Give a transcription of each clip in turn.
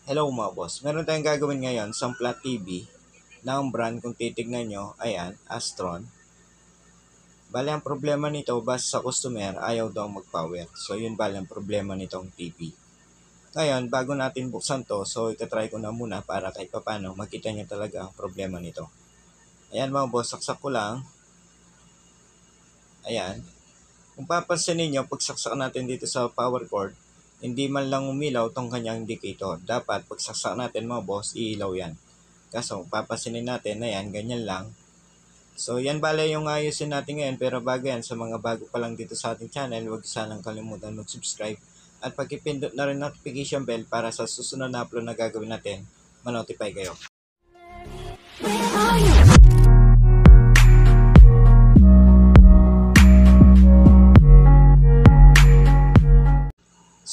Hello mga boss, meron tayong gagawin ngayon sa flat TV na ang brand kung titignan nyo, ayan, Astron. Bale ang problema nito, base sa customer, ayaw daw mag-power. So yun bale ang problema nitong TV. Ngayon, bago natin buksan to, so itatry ko na muna para kahit papano makita nyo talaga ang problema nito. Ayan mga boss, saksak ko lang. Ayan. Kung papansin ninyo, pagsaksak natin dito sa power cord, hindi man lang umilaw tong kanyang indicator. Dapat pagsaksak natin mga boss, iilaw yan. Kaso papansinin natin na yan, ganyan lang. So yan bale yung ayusin natin ngayon, pero bago yan, sa mga bago pa lang dito sa ating channel, huwag sanang kalimutan mag-subscribe at pag-ipindot na rin notification bell para sa susunod na upload na gagawin natin, ma-notify kayo.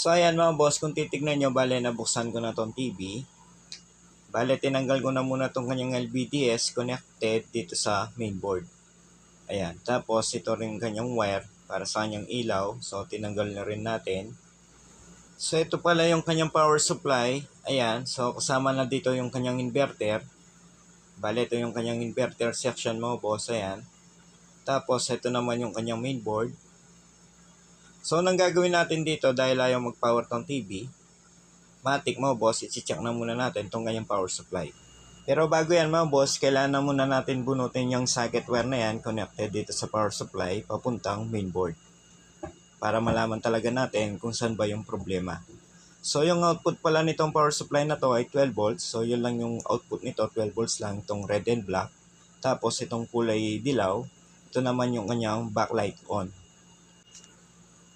So ayan mga boss, kung titignan nyo, bale nabuksan ko na tong TV. Bale tinanggal ko na muna tong kanyang LVDS connected dito sa mainboard. Ayan, tapos ito rin kanyang wire para sa kanyang ilaw. So tinanggal na rin natin. So ito pala yung kanyang power supply. Ayan, so kasama na dito yung kanyang inverter. Bale ito yung kanyang inverter section mga boss, ayan. Tapos ito naman yung kanyang mainboard. So, nang gagawin natin dito dahil ayaw mag-power tong TV, matik mga boss, i-check na muna natin itong kanyang power supply. Pero bago yan mga boss, kailangan na muna natin bunutin yung socket wire na yan connected dito sa power supply papuntang mainboard. Para malaman talaga natin kung saan ba yung problema. So, yung output pala nitong power supply na to ay 12 volts. So, yun lang yung output nito, 12 volts lang, itong red and black. Tapos, itong kulay dilaw, ito naman yung kanyang backlight on.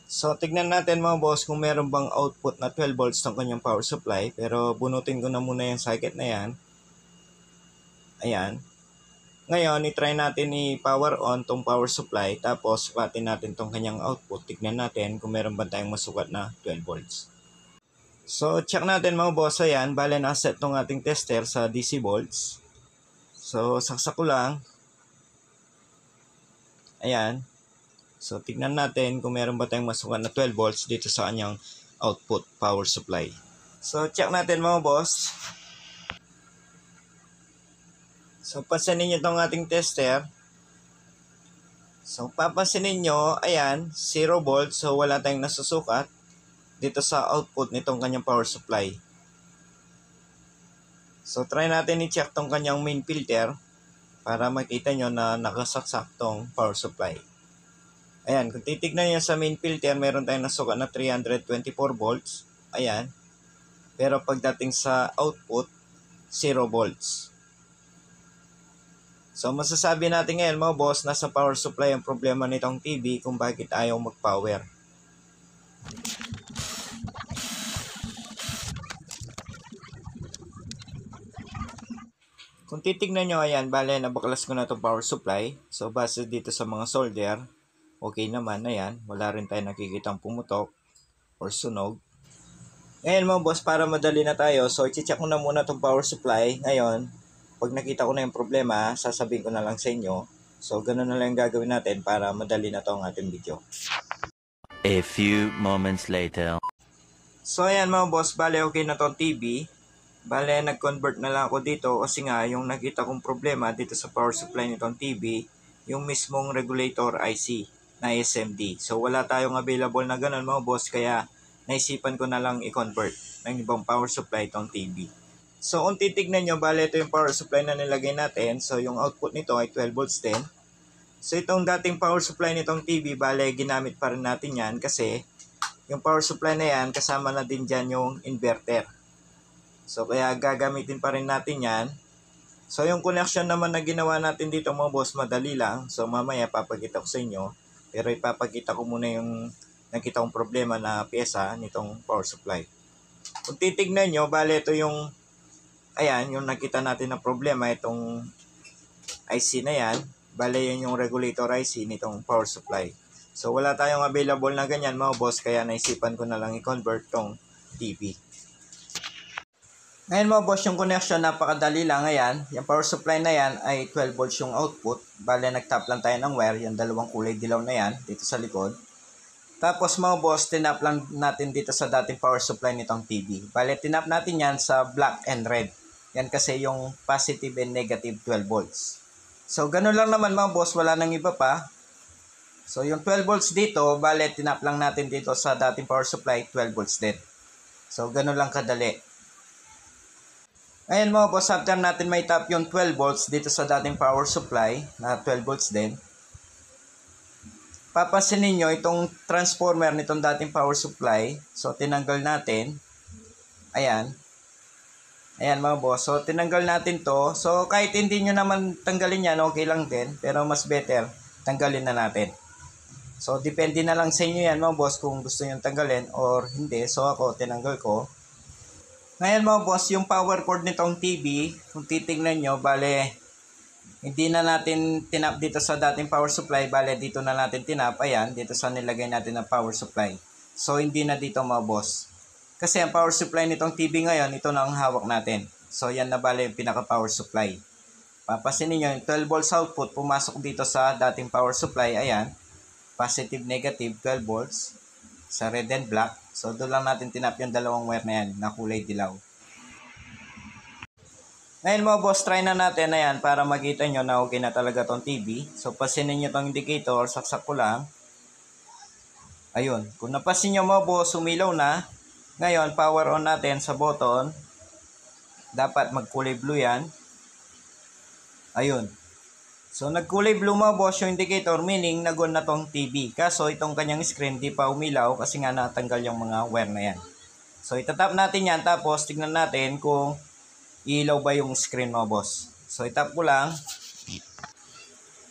So, tignan natin mga boss kung meron bang output na 12 volts ng kanyang power supply. Pero bunutin ko na muna yung socket na yan. Ayan. Ngayon, i-try natin i-power on tong power supply. Tapos, sukatin natin tong kanyang output. Tignan natin kung meron ba tayong masukat na 12 volts. So, check natin mga boss. Ayan, bale nakaset tong ating tester sa DC volts. So, saksak ko lang. Ayan. So, tignan natin kung meron ba tayong masukan na 12 volts dito sa kanyang output power supply. So, check natin mga boss. So, pansinin nyo itong ating tester. So, papansinin nyo, ayan, 0 volts. So, wala tayong nasusukat dito sa output nitong kanyang power supply. So, try natin i-check tong kanyang main filter para makita nyo na nakasaksak tong power supply. Ayan, kung titignan nyo sa main filter, meron tayong nasukat na 324 volts. Ayan. Pero pagdating sa output, 0 volts. So, masasabi natin ngayon mga boss, nasa power supply ang problema nitong TV kung bakit ayaw mag-power. Kung titignan nyo, ayan, bale, nabaklas ko na itong power supply. So, base dito sa mga solder, okay naman, ayan. Wala rin tayo nakikitang pumutok or sunog. Ngayon mga boss, para madali na tayo, so i-check ko na muna itong power supply. Ngayon, pag nakita ko na yung problema, sasabihin ko na lang sa inyo. So, ganun na lang gagawin natin para madali na ito ang ating video. A few moments later. So, ayan mga boss, bale, okay na itong TV. Bale, nag-convert na lang ako dito kasi nga, yung nakita kong problema dito sa power supply nitong TV, yung mismong regulator IC na SMD. So, wala tayong available na ganun mga boss, kaya naisipan ko na lang i-convert ng ibang power supply itong TV. So, kung titignan nyo, bale, ito yung power supply na nilagay natin. So, yung output nito ay 12 volts din. So, itong dating power supply nitong TV, bale, ginamit pa rin natin yan kasi yung power supply na yan, kasama na din dyan yung inverter. So, kaya gagamitin pa rin natin yan. So, yung connection naman na ginawa natin dito mga boss, madali lang. So, mamaya papakita ko sa inyo. Pero ipapakita ko muna yung nakita kong problema na pyesa nitong power supply. Kung titignan nyo, bale ito yung, ayan, yung nakita natin na problema, itong IC na yan. Bale yun yung regulator IC nitong power supply. So, wala tayong available na ganyan mga boss, kaya naisipan ko na lang i-convert tong TV. Ngayon mga boss, yung connection napakadali lang. Ayan, yung power supply na yan ay 12 volts yung output. Bale, nag-tap lang tayo ng wire, yung dalawang kulay dilaw na yan dito sa likod. Tapos mga boss, tinap lang natin dito sa dating power supply nitong TV. Bale, tinap natin yan sa black and red. Yan kasi yung positive and negative 12 volts. So, ganun lang naman mga boss, wala nang iba pa. So, yung 12 volts dito, bale, tinap lang natin dito sa dating power supply, 12 volts din. So, ganun lang kadali. Ngayon mga boss, after natin may tap yung 12 volts dito sa dating power supply, na 12 volts din, papansin niyo itong transformer nitong dating power supply. So, tinanggal natin. Ayan. Ayan mga boss. So, tinanggal natin to. So, kahit hindi nyo naman tanggalin yan, okay lang din. Pero mas better, tanggalin na natin. So, depende na lang sa inyo yan mga boss kung gusto nyo tanggalin or hindi. So, ako, tinanggal ko. Ngayon mga boss, yung power cord nitong TV, kung titignan nyo, bale, hindi na natin tinap dito sa dating power supply, bale dito na natin tinap, ayan, dito sa nilagay natin ng power supply. So, hindi na dito mga boss. Kasi ang power supply nitong TV ngayon, ito na ang hawak natin. So, yan na bale yung pinaka power supply. Papansinin nyo, yung 12 volts output, pumasok dito sa dating power supply, ayan, positive, negative, 12 volts, sa red and black. So, doon lang natin tinap yung dalawang wire na yan, na kulay dilaw. Ngayon mga boss, try na natin na yan para makita nyo na okay na talaga tong TV. So, pasinin nyo tong indicator, saksak ko lang. Ayun, kung napasin nyo mga boss, umilaw na. Ngayon, power on natin sa button. Dapat magkulay blue yan. Ayun. So, nagkulay blue mga boss yung indicator, meaning nag-on na tong TV. Kaso, itong kanyang screen di pa umilaw kasi nga natanggal yung mga wire na yan. So, itatap natin yan, tapos tignan natin kung ilaw ba yung screen mga boss. So, itap ko lang.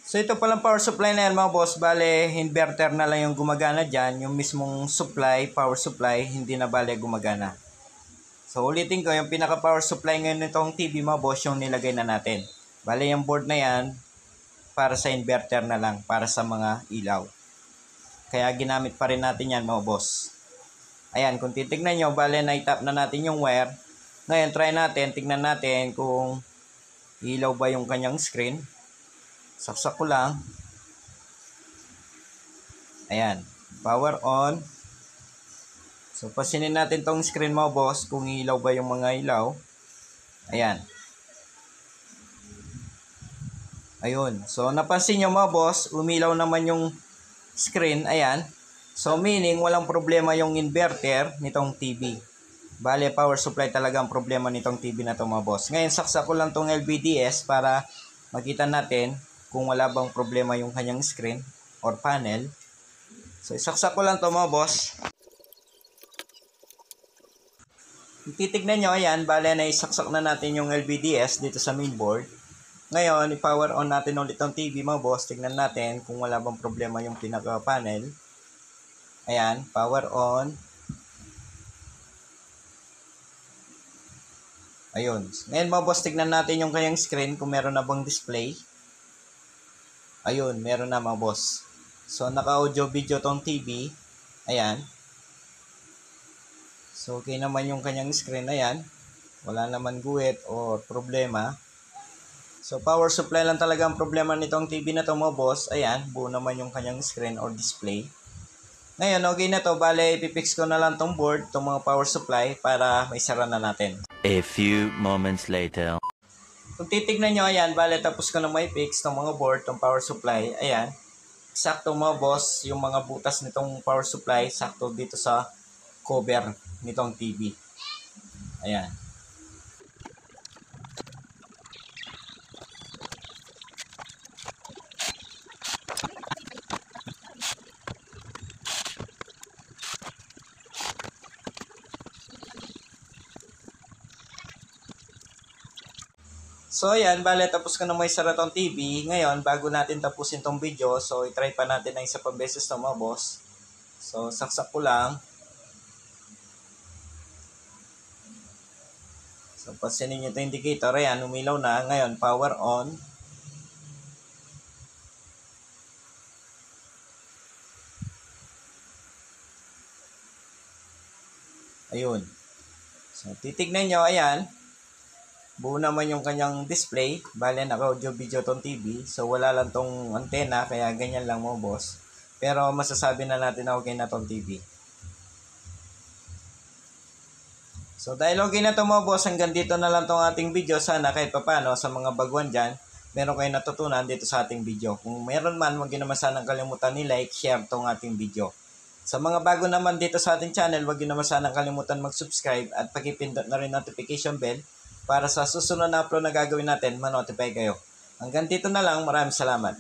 So, ito palang power supply na yan mga boss. Bale, inverter na lang yung gumagana dyan. Yung mismong supply, power supply, hindi na bale gumagana. So, ulitin ko, yung pinaka power supply ngayon nitong TV mga boss, yung nilagay na natin. Bale, yung board na yan, para sa inverter na lang, para sa mga ilaw. Kaya ginamit pa rin natin yan mga boss. Ayan, kung titignan nyo, bale, na-tap na natin yung wire. Ngayon, try natin, tignan natin kung ilaw ba yung kanyang screen. Saksak ko lang. Ayan, power on. So, pasinin natin tong screen mo, boss, kung ilaw ba yung mga ilaw. Ayan. Ayun. So, napansin nyo mga boss, umilaw naman yung screen. Ayan. So, meaning, walang problema yung inverter nitong TV. Bale, power supply talaga ang problema nitong TV na to mga boss. Ngayon, saksak ko lang tong LVDS para makita natin kung wala bang problema yung kanyang screen or panel. So, isaksak ko lang to mga boss. Kung titignan nyo, ayan, bale na isaksak na natin yung LVDS dito sa mainboard. Ngayon, i-power on natin ulit ang TV mga boss. Tignan natin kung wala bang problema yung pinaka-panel. Ayan, power on. Ayun. Ngayon mga boss, tignan natin yung kanyang screen kung meron na bang display. Ayun, meron na mga boss. So, naka-audio video tong TV. Ayan. So, okay naman yung kanyang screen. Ayan. Wala naman guhit o problema. So, power supply lang talaga ang problema nitong TV na to mga boss. Ayan, buo naman yung kanyang screen or display. Ngayon, okay na to. Bale, ipipix ko na lang tong board, tong mga power supply para may sara na natin. A few moments later. Kung titignan nyo, ayan, bale, tapos ko na may fix tong mga board, tong power supply. Ayan, sakto mga boss, yung mga butas nitong power supply, sakto dito sa cover nitong TV. Ayan. So ayan, bale tapos ko na may sara tong TV. Ngayon, bago natin tapusin tong video, so i-try pa natin na isa pang beses to mga boss. So saksak ko lang. So pansinin nyo ito indicator, ayan, umilaw na. Ngayon, power on. Ayun. So titignan nyo, ayan. Buo naman yung kanyang display. Bale, naka-audio video tong TV. So, wala lang tong antena. Kaya ganyan lang mo, boss. Pero masasabi na natin na okay na tong TV. So dahil okay na to mga boss, hanggang dito na lang tong ating video. Sana kahit papano sa mga baguhan dyan, meron kayo natutunan dito sa ating video. Kung meron man, huwag nyo naman sanang kalimutan ni like, share tong ating video. Sa mga bago naman dito sa ating channel, huwag nyo naman sanang kalimutan mag-subscribe at pakipindot na rin notification bell para sa susunod na upload na gagawin natin, ma-notify kayo. Hanggang dito na lang, maraming salamat.